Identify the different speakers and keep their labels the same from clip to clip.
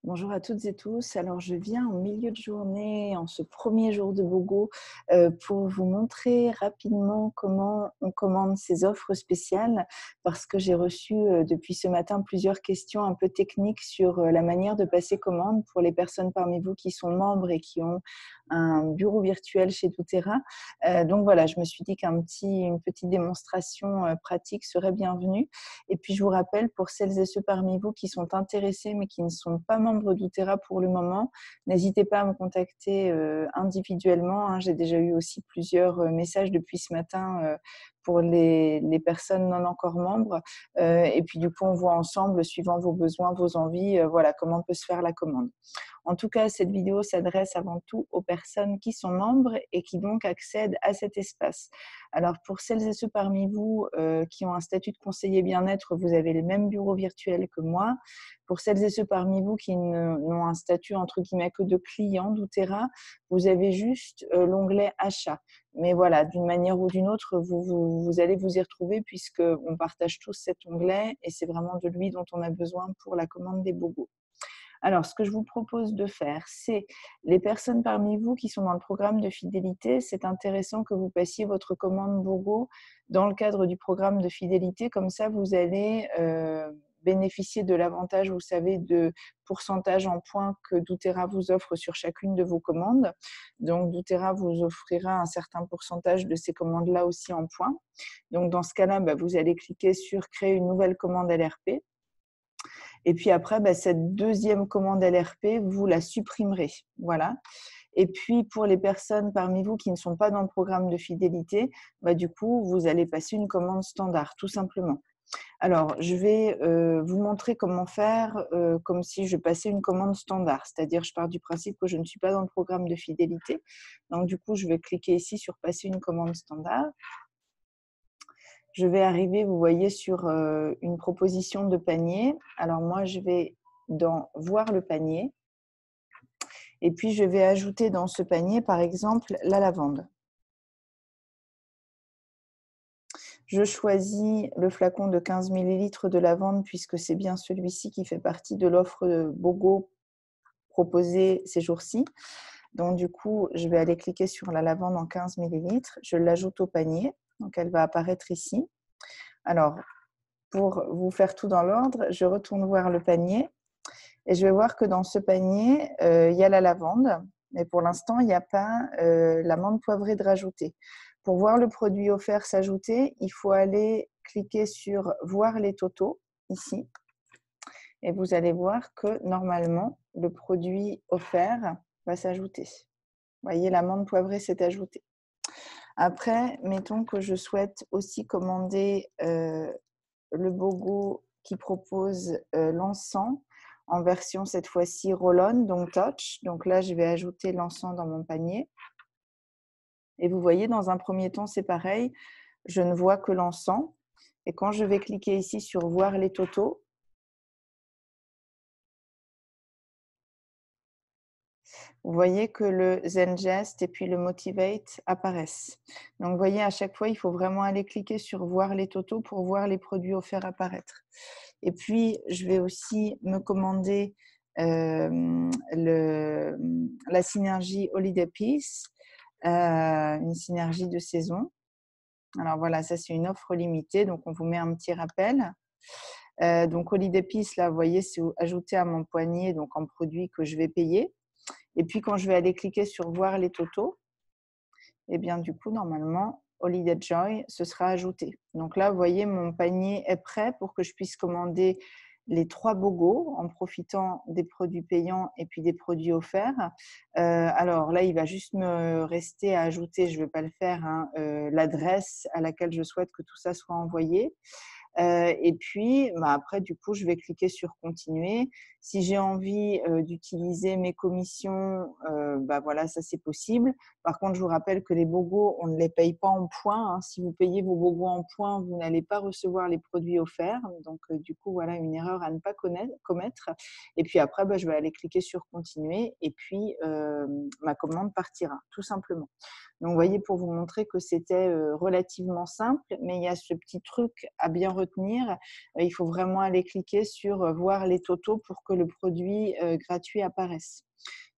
Speaker 1: Bonjour à toutes et tous. Alors, je viens en milieu de journée, en ce premier jour de BOGO, pour vous montrer rapidement comment on commande ces offres spéciales, parce que j'ai reçu depuis ce matin plusieurs questions un peu techniques sur la manière de passer commande pour les personnes parmi vous qui sont membres et qui ont un bureau virtuel chez doTERRA. Donc voilà, je me suis dit une petite démonstration pratique serait bienvenue. Et puis, je vous rappelle, pour celles et ceux parmi vous qui sont intéressés mais qui ne sont pas membres doTERRA pour le moment, n'hésitez pas à me contacter individuellement, hein. J'ai déjà eu aussi plusieurs messages depuis ce matin pour les personnes non encore membres. Et puis, du coup, on voit ensemble, suivant vos besoins, vos envies, voilà, comment peut se faire la commande. En tout cas, cette vidéo s'adresse avant tout aux personnes qui sont membres et qui donc accèdent à cet espace. Alors, pour celles et ceux parmi vous qui ont un statut de conseiller bien-être, vous avez les mêmes bureaux virtuels que moi. Pour celles et ceux parmi vous qui n'ont un statut entre guillemets que de client doTERRA, vous avez juste l'onglet achat. Mais voilà, d'une manière ou d'une autre, vous allez vous y retrouver puisqu'on partage tous cet onglet et c'est vraiment de lui dont on a besoin pour la commande des bogos. Alors, ce que je vous propose de faire, c'est les personnes parmi vous qui sont dans le programme de fidélité, c'est intéressant que vous passiez votre commande BOGO dans le cadre du programme de fidélité. Comme ça, vous allez bénéficier de l'avantage, vous savez, de pourcentage en points que doTERRA vous offre sur chacune de vos commandes. Donc, doTERRA vous offrira un certain pourcentage de ces commandes-là aussi en points. Donc, dans ce cas-là, vous allez cliquer sur « Créer une nouvelle commande LRP ». Et puis après, cette deuxième commande LRP, vous la supprimerez. Voilà. Et puis, pour les personnes parmi vous qui ne sont pas dans le programme de fidélité, du coup, vous allez passer une commande standard, tout simplement. Alors, je vais vous montrer comment faire comme si je passais une commande standard. C'est-à-dire, je pars du principe que je ne suis pas dans le programme de fidélité. Donc, du coup, je vais cliquer ici sur « Passer une commande standard ». Je vais arriver, vous voyez, sur une proposition de panier. Alors moi, je vais dans « Voir le panier » et puis je vais ajouter dans ce panier, par exemple, la lavande. Je choisis le flacon de 15 ml de lavande puisque c'est bien celui-ci qui fait partie de l'offre BOGO proposée ces jours-ci. Donc du coup, je vais aller cliquer sur la lavande en 15 ml. Je l'ajoute au panier, donc elle va apparaître ici. Alors, pour vous faire tout dans l'ordre, je retourne voir le panier et je vais voir que dans ce panier, il y a la lavande, mais pour l'instant, il n'y a pas l'amande poivrée de rajouter. Pour voir le produit offert s'ajouter, il faut aller cliquer sur « Voir les totaux » ici et vous allez voir que normalement, le produit offert va s'ajouter. Vous voyez, l'amande poivrée s'est ajoutée. Après, mettons que je souhaite aussi commander le BOGO qui propose l'encens en version cette fois-ci roll-on, donc touch. Donc là, je vais ajouter l'encens dans mon panier. Et vous voyez, dans un premier temps, c'est pareil. Je ne vois que l'encens. Et quand je vais cliquer ici sur « Voir les totaux », vous voyez que le Zengest et puis le Motivate apparaissent. Donc, vous voyez, à chaque fois, il faut vraiment aller cliquer sur « Voir les totaux » pour voir les produits offerts apparaître. Et puis, je vais aussi me commander la synergie Holiday Peace, une synergie de saison. Alors voilà, ça c'est une offre limitée, donc on vous met un petit rappel. Donc Holiday Peace, là, vous voyez, c'est ajouté à mon poignet, donc en produit que je vais payer. Et puis, quand je vais aller cliquer sur « Voir les totaux », et bien du coup, normalement, Holiday Joy, ce sera ajouté. Donc là, vous voyez, mon panier est prêt pour que je puisse commander les 3 bogos en profitant des produits payants et puis des produits offerts. Alors là, il va juste me rester à ajouter, je ne vais pas le faire, hein, l'adresse à laquelle je souhaite que tout ça soit envoyé. Et puis, après, du coup, je vais cliquer sur « Continuer ». Si j'ai envie d'utiliser mes commissions, voilà, ça c'est possible. Par contre, je vous rappelle que les bogos, on ne les paye pas en points, hein. Si vous payez vos bogos en points, vous n'allez pas recevoir les produits offerts. Donc, du coup, voilà une erreur à ne pas commettre. Et puis après, je vais aller cliquer sur « Continuer » et puis ma commande partira, tout simplement. Donc, vous voyez, pour vous montrer que c'était relativement simple, mais il y a ce petit truc à bien retenir retenir, il faut vraiment aller cliquer sur voir les totaux pour que le produit gratuit apparaisse.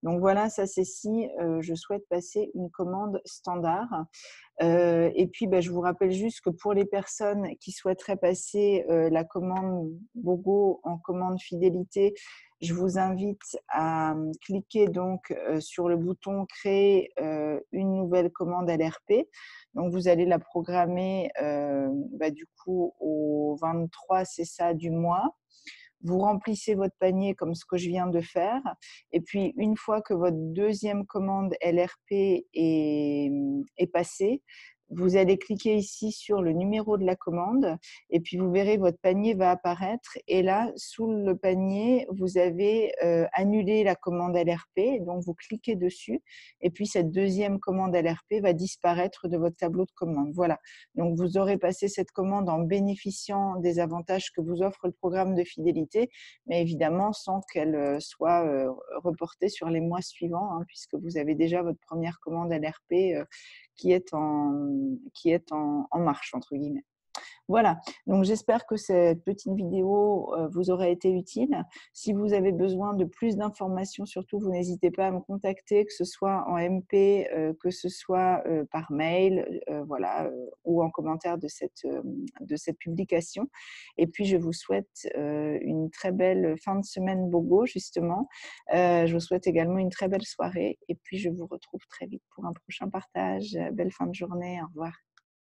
Speaker 1: Donc voilà, ça c'est si je souhaite passer une commande standard. Et puis, je vous rappelle juste que pour les personnes qui souhaiteraient passer la commande BOGO en commande fidélité, je vous invite à cliquer donc sur le bouton créer une nouvelle commande LRP. Donc vous allez la programmer du coup au 23, c'est ça, du mois. Vous remplissez votre panier comme ce que je viens de faire. Et puis, une fois que votre deuxième commande LRP est passée, vous allez cliquer ici sur le numéro de la commande et puis vous verrez votre panier va apparaître. Et là, sous le panier, vous avez annulé la commande LRP. Donc, vous cliquez dessus et puis cette deuxième commande LRP va disparaître de votre tableau de commande. Voilà. Donc, vous aurez passé cette commande en bénéficiant des avantages que vous offre le programme de fidélité, mais évidemment sans qu'elle soit reportée sur les mois suivants, hein, puisque vous avez déjà votre première commande LRP qui est en marche, entre guillemets. Voilà, donc j'espère que cette petite vidéo vous aura été utile. Si vous avez besoin de plus d'informations, surtout, vous n'hésitez pas à me contacter, que ce soit en MP, que ce soit par mail, voilà, ou en commentaire de cette publication. Et puis, je vous souhaite une très belle fin de semaine BOGO, justement. Je vous souhaite également une très belle soirée. Et puis, je vous retrouve très vite pour un prochain partage. Belle fin de journée. Au revoir.